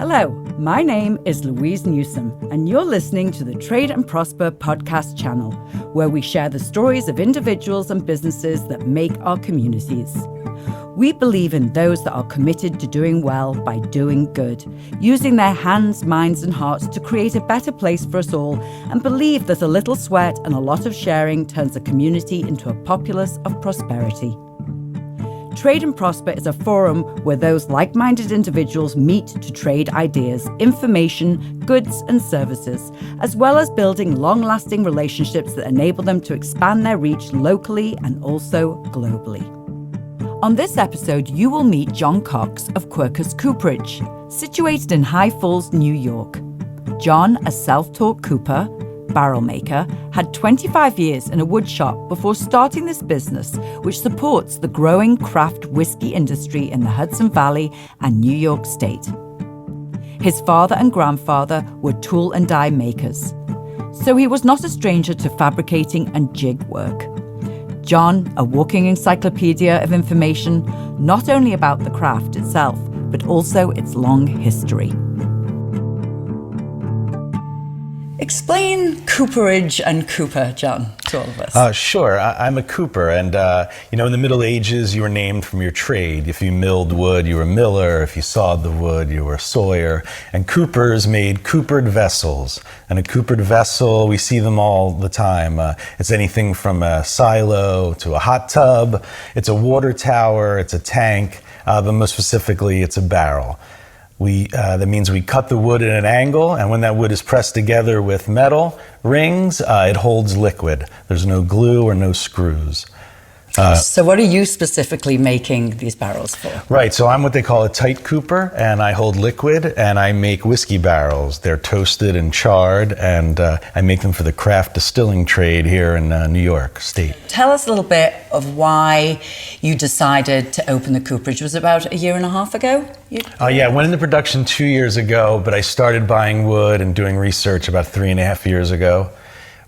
Hello, my name is Louise Newsome, and you're listening to the Trade and Prosper podcast channel, where we share the stories of individuals and businesses that make our communities. We believe in those that are committed to doing well by doing good, using their hands, minds, and hearts to create a better place for us all, and believe that a little sweat and a lot of sharing turns a community into a populace of prosperity. Trade and Prosper is a forum where those like-minded individuals meet to trade ideas, information, goods and services, as well as building long-lasting relationships that enable them to expand their reach locally and also globally. On this episode, you will meet John Cox of Quercus Cooperage, situated in High Falls, New York. John, a self-taught cooper, barrel maker, had 25 years in a wood shop before starting this business, which supports the growing craft whiskey industry in the Hudson Valley and New York State. His father and grandfather were tool and die makers, so he was not a stranger to fabricating and jig work. John, a walking encyclopedia of information, not only about the craft itself, but also its long history. Explain cooperage and cooper, John, to all of us. Sure. I'm a cooper, and in the Middle Ages, you were named from your trade. If you milled wood, you were a miller. If you sawed the wood, you were a sawyer. And coopers made coopered vessels. And a coopered vessel, we see them all the time. It's anything from a silo to a hot tub. It's a water tower. It's a tank. But most specifically, it's a barrel. That means we cut the wood at an angle, and when that wood is pressed together with metal rings, it holds liquid. There's no glue or no screws. So what are you specifically making these barrels for? Right, so I'm what they call a tight cooper, and I hold liquid, and I make whiskey barrels. They're toasted and charred, and I make them for the craft distilling trade here in New York State. Tell us a little bit of why you decided to open the cooperage. Was it about a year and a half ago? Yeah, I went into production 2 years ago, but I started buying wood and doing research about 3.5 years ago.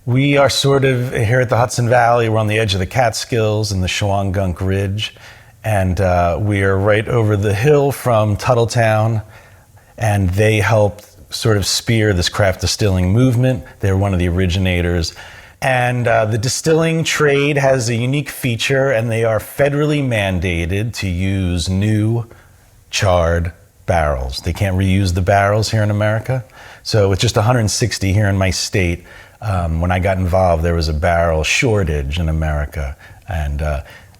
We are sort of here at the Hudson Valley. We're on the edge of the Catskills and the Shawangunk Ridge, and we are right over the hill from Tuttletown, and they helped sort of spear this craft distilling movement. They're one of the originators. And the distilling trade has a unique feature, and they are federally mandated to use new charred barrels. They can't reuse the barrels here in America. So with just 160 here in my state, when I got involved, there was a barrel shortage in America, and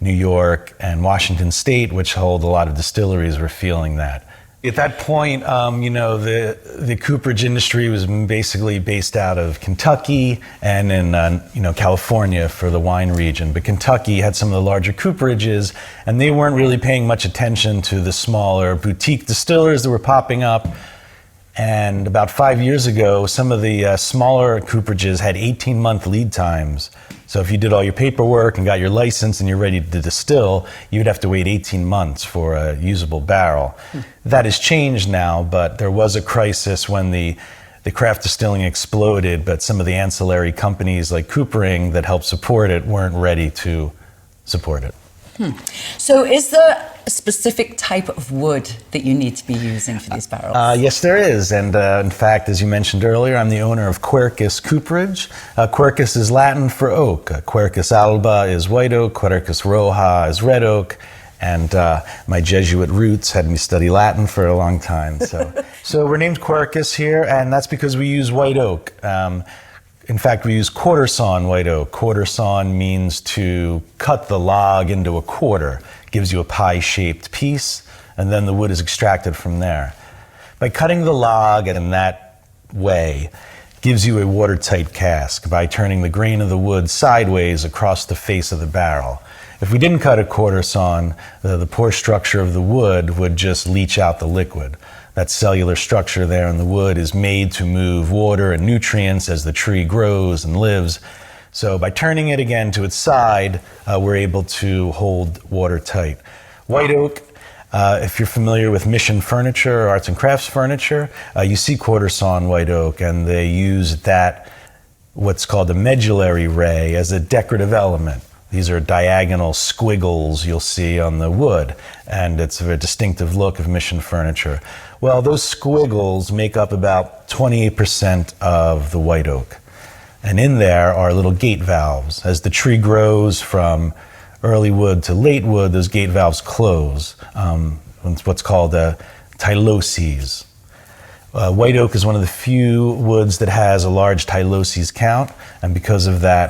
New York and Washington State, which hold a lot of distilleries, were feeling that. At that point, the cooperage industry was basically based out of Kentucky and in California for the wine region. But Kentucky had some of the larger cooperages, and they weren't really paying much attention to the smaller boutique distillers that were popping up. And about 5 years ago, some of the smaller cooperages had 18-month lead times. So if you did all your paperwork and got your license and you're ready to distill, you'd have to wait 18 months for a usable barrel. That has changed now, but there was a crisis when the craft distilling exploded, but some of the ancillary companies like Coopering that helped support it weren't ready to support it. So is there a specific type of wood that you need to be using for these barrels? Yes, there is. And in fact, as you mentioned earlier, I'm the owner of Quercus Cooperage. Quercus is Latin for oak. Quercus alba is white oak. Quercus roja is red oak. And my Jesuit roots had me study Latin for a long time. So we're named Quercus here, and that's because we use white oak. In fact, we use quarter sawn white oak. Quarter sawn means to cut the log into a quarter. Gives you a pie-shaped piece, and then the wood is extracted from there. By cutting the log in that way, gives you a watertight cask by turning the grain of the wood sideways across the face of the barrel. If we didn't cut a quarter sawn, the pore structure of the wood would just leach out the liquid. That cellular structure there in the wood is made to move water and nutrients as the tree grows and lives. So by turning it again to its side, we're able to hold water tight. White oak, if you're familiar with Mission Furniture or Arts and Crafts Furniture, you see quarter sawn white oak, and they use that, what's called a medullary ray, as a decorative element. These are diagonal squiggles you'll see on the wood, and it's a very distinctive look of Mission furniture. Well, those squiggles make up about 28% of the white oak. And in there are little gate valves. As the tree grows from early wood to late wood, those gate valves close. It's what's called tyloses. White oak is one of the few woods that has a large tyloses count, and because of that,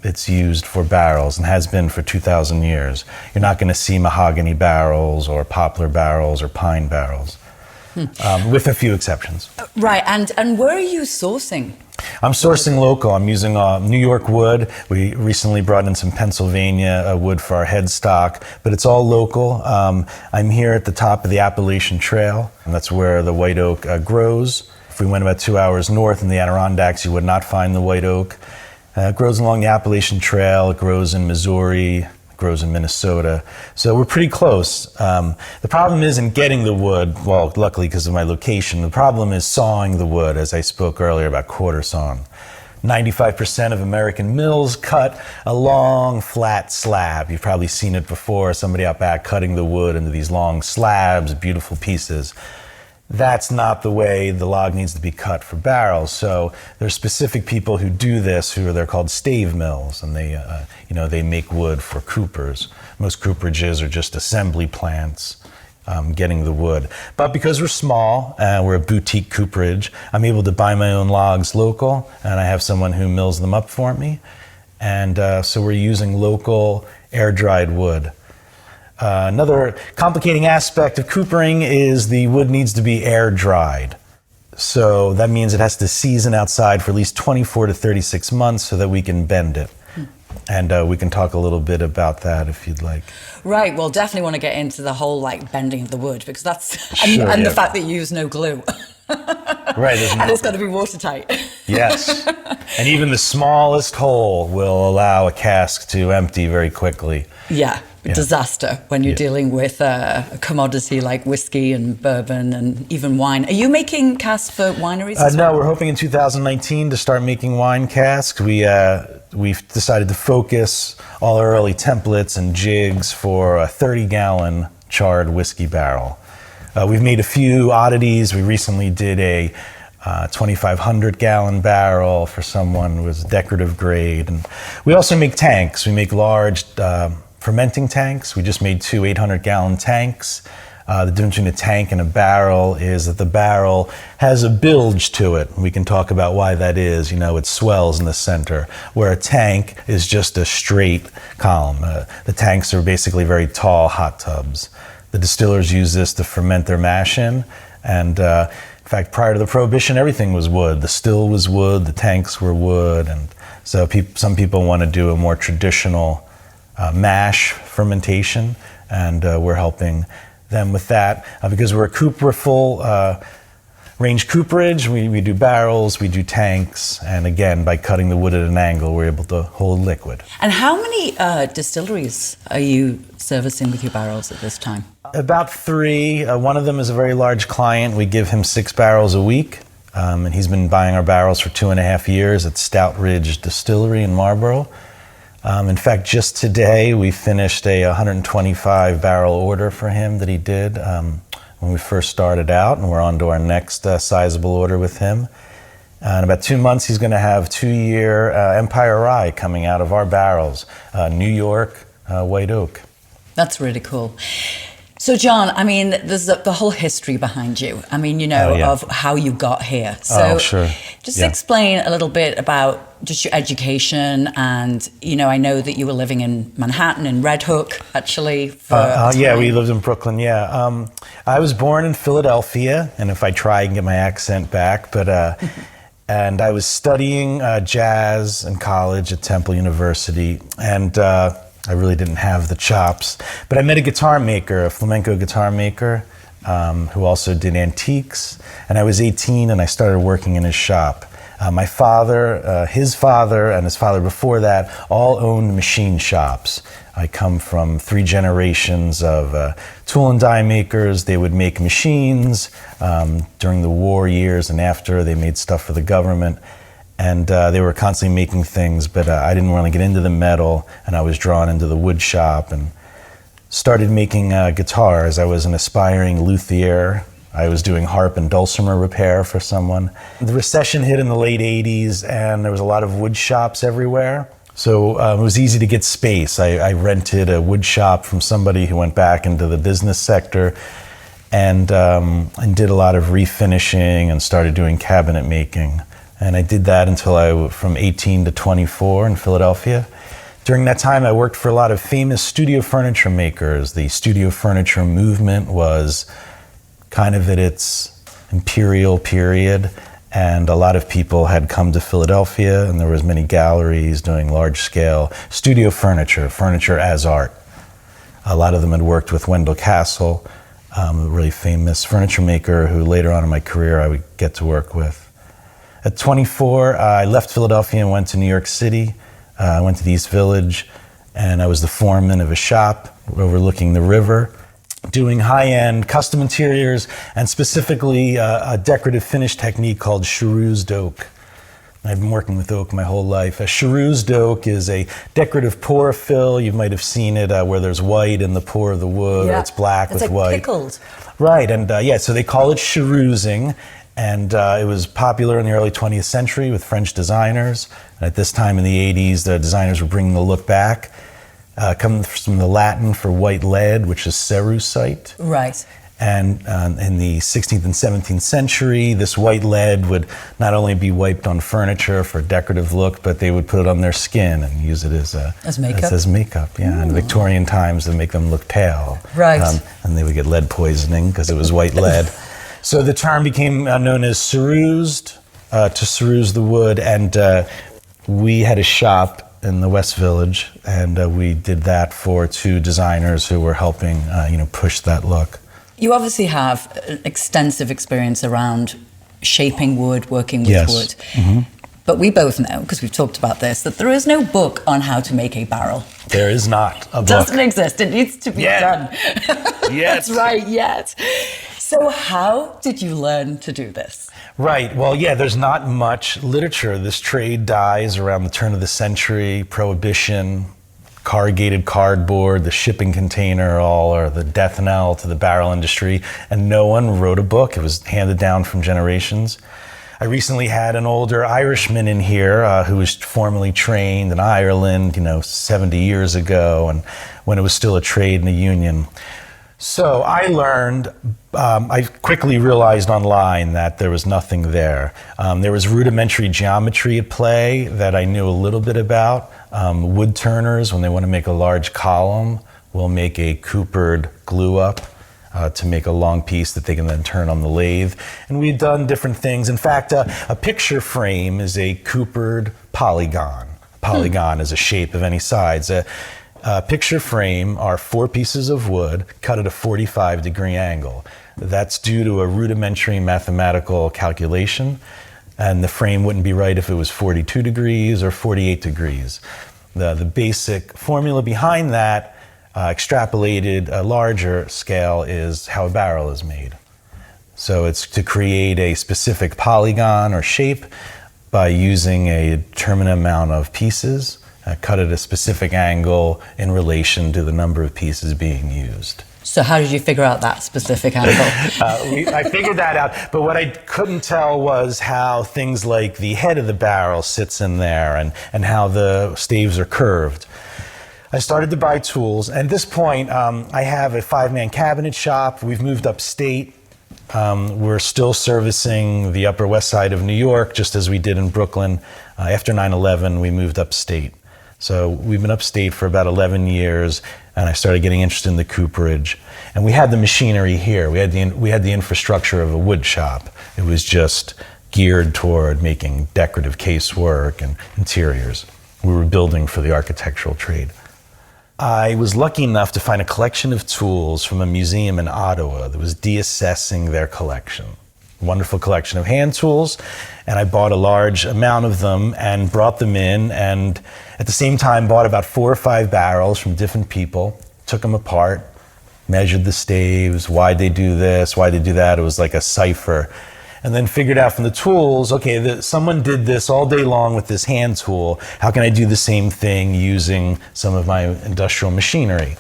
it's used for barrels and has been for 2,000 years. You're not going to see mahogany barrels or poplar barrels or pine barrels, with a few exceptions. Right, and where are you sourcing? I'm sourcing local. I'm using New York wood. We recently brought in some Pennsylvania wood for our headstock, but it's all local. I'm here at the top of the Appalachian Trail, and that's where the white oak grows. If we went about 2 hours north in the Adirondacks, you would not find the white oak. It grows along the Appalachian Trail. It grows in Missouri. Grows in Minnesota. So we're pretty close. The problem is in getting the wood, well, luckily because of my location, the problem is sawing the wood, as I spoke earlier about quarter sawn. 95% of American mills cut a long, flat slab. You've probably seen it before, somebody out back cutting the wood into these long slabs, beautiful pieces. That's not the way the log needs to be cut for barrels. So there's specific people who do this, they're called stave mills, and they make wood for coopers. Most cooperages are just assembly plants getting the wood. But because we're small, we're a boutique cooperage, I'm able to buy my own logs local, and I have someone who mills them up for me. And so we're using local air-dried wood. Another complicating aspect of coopering is the wood needs to be air dried. So that means it has to season outside for at least 24 to 36 months so that we can bend it. And we can talk a little bit about that if you'd like. Right, well, definitely want to get into the whole bending of the wood, because that's, Sure, the fact that you use no glue. Right. And it's got to be watertight. Yes. And even the smallest hole will allow a cask to empty very quickly. Yeah. Disaster when you're dealing with a commodity like whiskey and bourbon and even wine. Are you making casks for wineries as well? No, we're hoping in 2019 to start making wine casks. We've decided to focus all our early templates and jigs for a 30-gallon charred whiskey barrel. We've made a few oddities. We recently did a 2,500-gallon barrel for someone who was decorative grade. And we also make tanks. We make large fermenting tanks. We just made 2 800-gallon tanks. The difference between a tank and a barrel is that the barrel has a bilge to it. We can talk about why that is. It swells in the center, where a tank is just a straight column. The tanks are basically very tall hot tubs. The distillers use this to ferment their mash in. And in fact, prior to the Prohibition, everything was wood. The still was wood, the tanks were wood. And so some people want to do a more traditional mash fermentation, and we're helping them with that. Because we're a full range cooperage, we do barrels, we do tanks, and again, by cutting the wood at an angle, we're able to hold liquid. And how many distilleries are you servicing with your barrels at this time? About 3. One of them is a very large client. We give him 6 barrels a week, and he's been buying our barrels for 2.5 years at Stout Ridge Distillery in Marlborough. In fact, just today we finished a 125 barrel order for him that he did when we first started out, and we're on to our next sizable order with him. In about 2 months, he's going to have 2-year Empire Rye coming out of our barrels, New York white oak. That's really cool. So, John, there's the whole history behind you. Of how you got here. So, sure. Just explain a little bit about just your education. And, I know that you were living in Manhattan, in Red Hook, actually. We lived in Brooklyn, I was born in Philadelphia, and if I try, I can get my accent back. But and I was studying jazz in college at Temple University, and I really didn't have the chops, but I met a guitar maker, a flamenco guitar maker, who also did antiques. And I was 18 and I started working in his shop. My father, his father, and his father before that all owned machine shops. I come from 3 generations of tool and die makers. They would make machines during the war years and after. They made stuff for the government. And they were constantly making things, but I didn't want to get into the metal, and I was drawn into the wood shop and started making guitars. I was an aspiring luthier. I was doing harp and dulcimer repair for someone. The recession hit in the late 80s, and there was a lot of wood shops everywhere. So it was easy to get space. I rented a wood shop from somebody who went back into the business sector, and did a lot of refinishing and started doing cabinet making. And I did that until from 18 to 24 in Philadelphia. During that time, I worked for a lot of famous studio furniture makers. The studio furniture movement was kind of at its imperial period, and a lot of people had come to Philadelphia, and there was many galleries doing large-scale studio furniture as art. A lot of them had worked with Wendell Castle, a really famous furniture maker who later on in my career I would get to work with. At 24, I left Philadelphia and went to New York City. I went to the East Village, and I was the foreman of a shop overlooking the river, doing high-end custom interiors, and specifically a decorative finish technique called Cherused oak. I've been working with oak my whole life. A Cherused oak is a decorative pour fill. You might have seen it where there's white in the pour of the wood, or it's black with white. It's like pickled. Right, and so they call it cherusing. And it was popular in the early 20th century with French designers. And at this time in the 80s, the designers were bringing the look back. Comes from the Latin for white lead, which is cerussite. Right. And in the 16th and 17th century, this white lead would not only be wiped on furniture for a decorative look, but they would put it on their skin and use it as makeup. As makeup, yeah. In Victorian times, to make them look pale. Right. And they would get lead poisoning because it was white lead. So the term became known as cerused, to ceruse the wood, and we had a shop in the West Village, and we did that for two designers who were helping, push that look. You obviously have an extensive experience around shaping wood, working with wood. Mm-hmm. But we both know, because we've talked about this, that there is no book on how to make a barrel. There is not a book. Doesn't exist. It needs to be done. Yes. That's right, yet. So how did you learn to do this? Right. Well, there's not much literature. This trade dies around the turn of the century, Prohibition, corrugated cardboard, the shipping container, or the death knell to the barrel industry, and no one wrote a book. It was handed down from generations. I recently had an older Irishman in here who was formerly trained in Ireland, 70 years ago, and when it was still a trade and a union. So I learned, I quickly realized online that there was nothing there. There was rudimentary geometry at play that I knew a little bit about. Wood turners, when they want to make a large column, will make a coopered glue up to make a long piece that they can then turn on the lathe. And we've done different things. In fact, a picture frame is a coopered polygon. A polygon is a shape of any size. A picture frame are 4 pieces of wood cut at a 45-degree angle. That's due to a rudimentary mathematical calculation, and the frame wouldn't be right if it was 42 degrees or 48 degrees. The basic formula behind that, extrapolated a larger scale, is how a barrel is made. So it's to create a specific polygon or shape by using a determinate amount of pieces, cut at a specific angle in relation to the number of pieces being used. So how did you figure out that specific angle? I figured that out, but what I couldn't tell was how things like the head of the barrel sits in there and how the staves are curved. I started to buy tools, and at this point, I have a 5-man cabinet shop. We've moved upstate. We're still servicing the Upper West Side of New York, just as we did in Brooklyn. After 9/11, we moved upstate. So we've been upstate for about 11 years, and I started getting interested in the cooperage. And we had the machinery here. We had the infrastructure of a wood shop. It was just geared toward making decorative casework and interiors. We were building for the architectural trade. I was lucky enough to find a collection of tools from a museum in Ottawa that was deassessing their collection. Wonderful collection of hand tools, and I bought a large amount of them and brought them in, and at the same time bought about 4 or 5 barrels from different people, took them apart, measured the staves, why'd they do this, why'd they do that. It was like a cipher. and then figured out from the tools, okay, someone did this all day long with this hand tool. How can I do the same thing using some of my industrial machinery?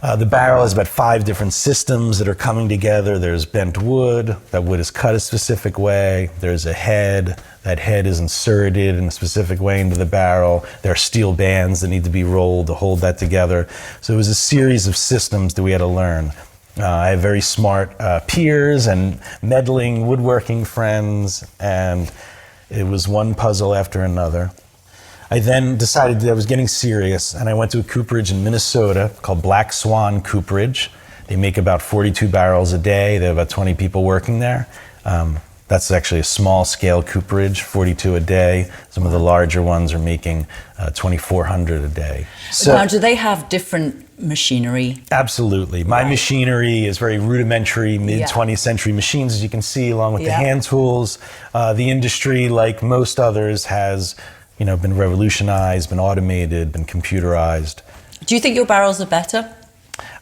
The barrel has about 5 different systems that are coming together. There's bent wood. That wood is cut a specific way. There's a head. That head is inserted in a specific way into the barrel. There are steel bands that need to be rolled to hold that together. So it was a series of systems that we had to learn. I have very smart peers and meddling woodworking friends, and it was one puzzle after another. I then decided that I was getting serious, and I went to a cooperage in Minnesota called Black Swan Cooperage. They make about 42 barrels a day. They have about 20 people working there. That's actually a small-scale cooperage, 42 a day. Some of the larger ones are making 2,400 a day. So, now, do they have different machinery? Absolutely. My machinery is very rudimentary, mid-20th century machines, as you can see, along with the hand tools. The industry, like most others, has been revolutionized, been automated, been computerized. Do you think your barrels are better?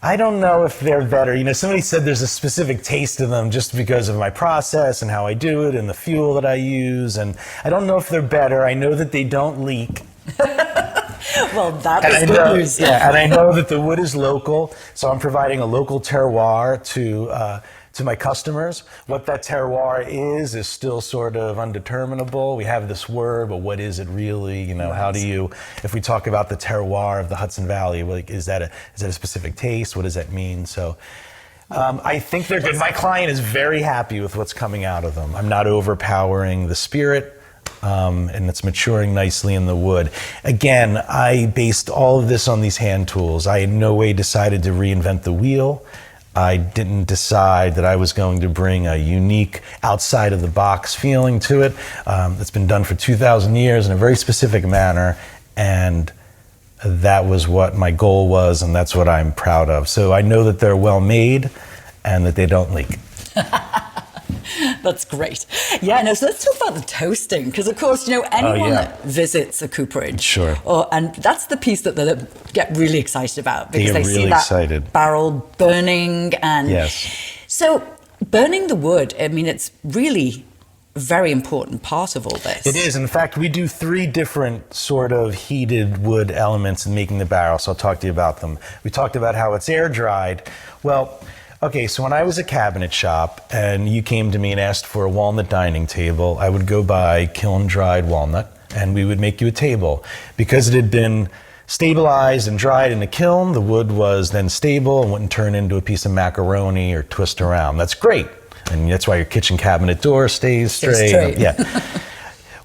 I don't know if they're better. Somebody said there's a specific taste to them just because of my process and how I do it and the fuel that I use. And I don't know if they're better. I know that they don't leak. Well, that is good news. Yeah, and I know that the wood is local, so I'm providing a local terroir to my customers. What that terroir is still sort of undeterminable. We have this word, but what is it really? How do you, if we talk about the terroir of the Hudson Valley, is that a specific taste? What does that mean? So I think they're good. My client is very happy with what's coming out of them. I'm not overpowering the spirit. And it's maturing nicely in the wood. Again, I based all of this on these hand tools. I in no way decided to reinvent the wheel. I didn't decide that I was going to bring a unique outside of the box feeling to it. It's been done for 2,000 years in a very specific manner, and that was what my goal was, and that's what I'm proud of. So I know that they're well made and that they don't leak. That's great. Yeah, no, so let's talk about the toasting, because of course, anyone that visits a cooperage, sure, and that's the piece that they get really excited about, because they see that barrel burning, and so burning the wood, I mean, it's really a very important part of all this. It is. In fact, we do 3 different sort of heated wood elements in making the barrel, so I'll talk to you about them. We talked about how it's air dried. Well, okay, so when I was a cabinet shop and you came to me and asked for a walnut dining table, I would go buy kiln-dried walnut and we would make you a table. Because it had been stabilized and dried in the kiln, the wood was then stable and wouldn't turn into a piece of macaroni or twist around. That's great. And that's why your kitchen cabinet door stays straight. Yeah.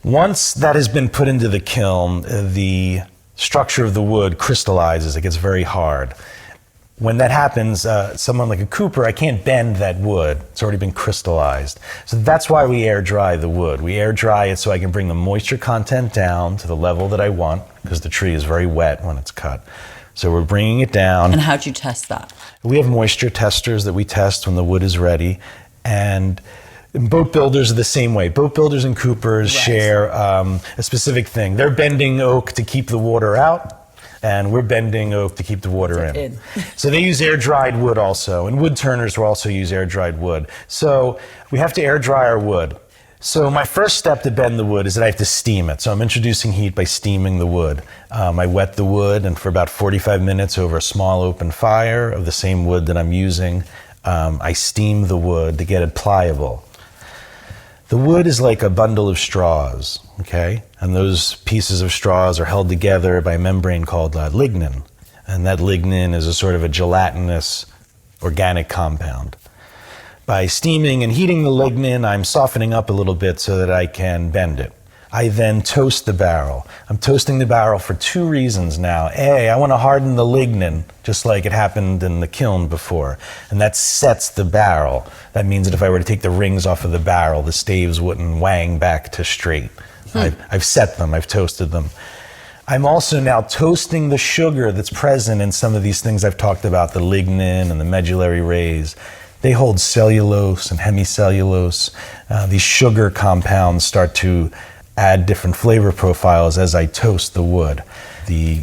Once that has been put into the kiln, the structure of the wood crystallizes. It gets very hard. When that happens, someone like a cooper, I can't bend that wood. It's already been crystallized. So that's why we air dry the wood. We air dry it so I can bring the moisture content down to the level that I want, because the tree is very wet when it's cut. So we're bringing it down. And how do you test that? We have moisture testers that we test when the wood is ready. And boat builders are the same way. Boat builders and coopers share a specific thing. They're bending oak to keep the water out, and we're bending oak to keep the water in. So they use air-dried wood also, and wood turners will also use air-dried wood. So we have to air-dry our wood. So my first step to bend the wood is that I have to steam it. So I'm introducing heat by steaming the wood. I wet the wood, and for about 45 minutes over a small open fire of the same wood that I'm using, I steam the wood to get it pliable. The wood is like a bundle of straws, okay? And those pieces of straws are held together by a membrane called lignin. And that lignin is a sort of a gelatinous organic compound. By steaming and heating the lignin, I'm softening up a little bit so that I can bend it. I then toast the barrel. I'm toasting the barrel for 2 reasons now. A, I want to harden the lignin, just like it happened in the kiln before. And that sets the barrel. That means that if I were to take the rings off of the barrel, the staves wouldn't wang back to straight. I've set them, I've toasted them. I'm also now toasting the sugar that's present in some of these things I've talked about, the lignin and the medullary rays. They hold cellulose and hemicellulose. These sugar compounds start to add different flavor profiles as I toast the wood. The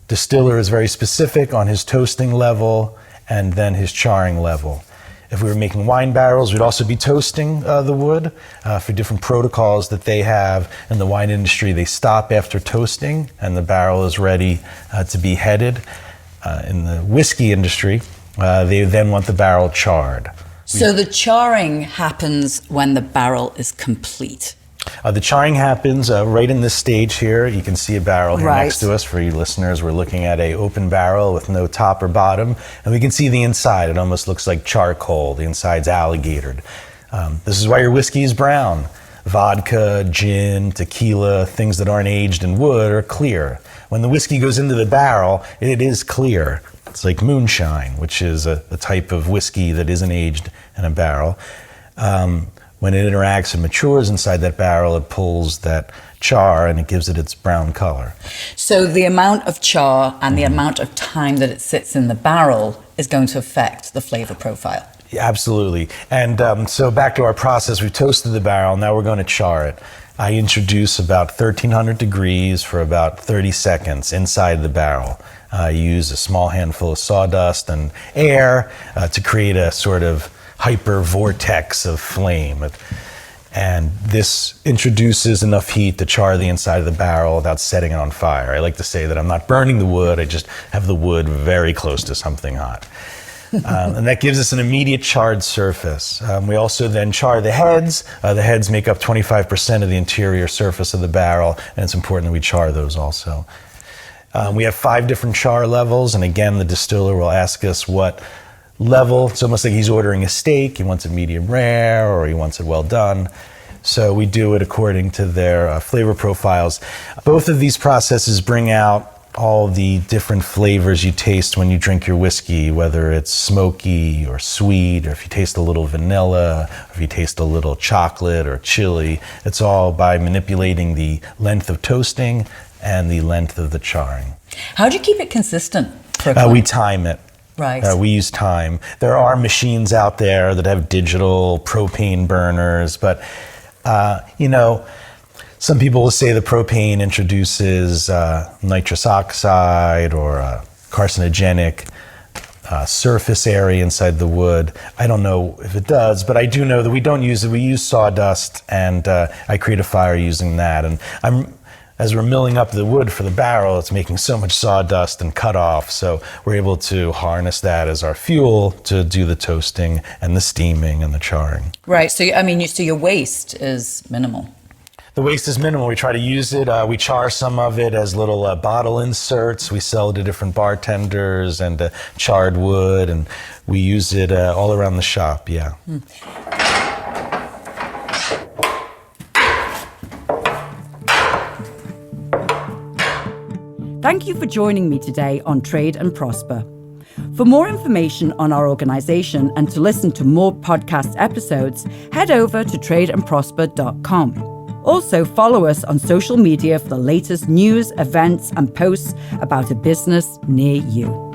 distiller is very specific on his toasting level and then his charring level. If we were making wine barrels, we'd also be toasting the wood for different protocols that they have in the wine industry. They stop after toasting and the barrel is ready to be headed. In the whiskey industry, they then want the barrel charred. So the charring happens when the barrel is complete. The charring happens right in this stage here. You can see a barrel here next to us. For you listeners, we're looking at an open barrel with no top or bottom, and we can see the inside. It almost looks like charcoal. The inside's alligatored. This is why your whiskey is brown. Vodka, gin, tequila, things that aren't aged in wood are clear. When the whiskey goes into the barrel, it is clear. It's like moonshine, which is a type of whiskey that isn't aged in a barrel. When it interacts and matures inside that barrel, it pulls that char and it gives it its brown color. So the amount of char and the amount of time that it sits in the barrel is going to affect the flavor profile. Yeah, absolutely. And so back to our process, we've toasted the barrel, now we're going to char it. I introduce about 1300 degrees for about 30 seconds inside the barrel. I use a small handful of sawdust and air to create a sort of hyper vortex of flame. And this introduces enough heat to char the inside of the barrel without setting it on fire. I like to say that I'm not burning the wood, I just have the wood very close to something hot. And that gives us an immediate charred surface. We also then char the heads. The heads make up 25% of the interior surface of the barrel, and it's important that we char those also. We have 5 different char levels, and again, the distiller will ask us what level. It's almost like he's ordering a steak. He wants it medium rare or he wants it well done. So we do it according to their flavor profiles. Both of these processes bring out all the different flavors you taste when you drink your whiskey, whether it's smoky or sweet, or if you taste a little vanilla, or if you taste a little chocolate or chili. It's all by manipulating the length of toasting and the length of the charring. How do you keep it consistent? We time it. Right. We use time. There are machines out there that have digital propane burners, but some people will say the propane introduces nitrous oxide or carcinogenic surface area inside the wood. I don't know if it does, but I do know that we don't use it. We use sawdust, and I create a fire using that. And as we're milling up the wood for the barrel, it's making so much sawdust and cut off. So we're able to harness that as our fuel to do the toasting and the steaming and the charring. Right. So, so your waste is minimal. The waste is minimal. We try to use it. We char some of it as little bottle inserts. We sell to different bartenders and charred wood, and we use it all around the shop, yeah. Thank you for joining me today on Trade and Prosper. For more information on our organization and to listen to more podcast episodes, head over to tradeandprosper.com. Also, follow us on social media for the latest news, events, and posts about a business near you.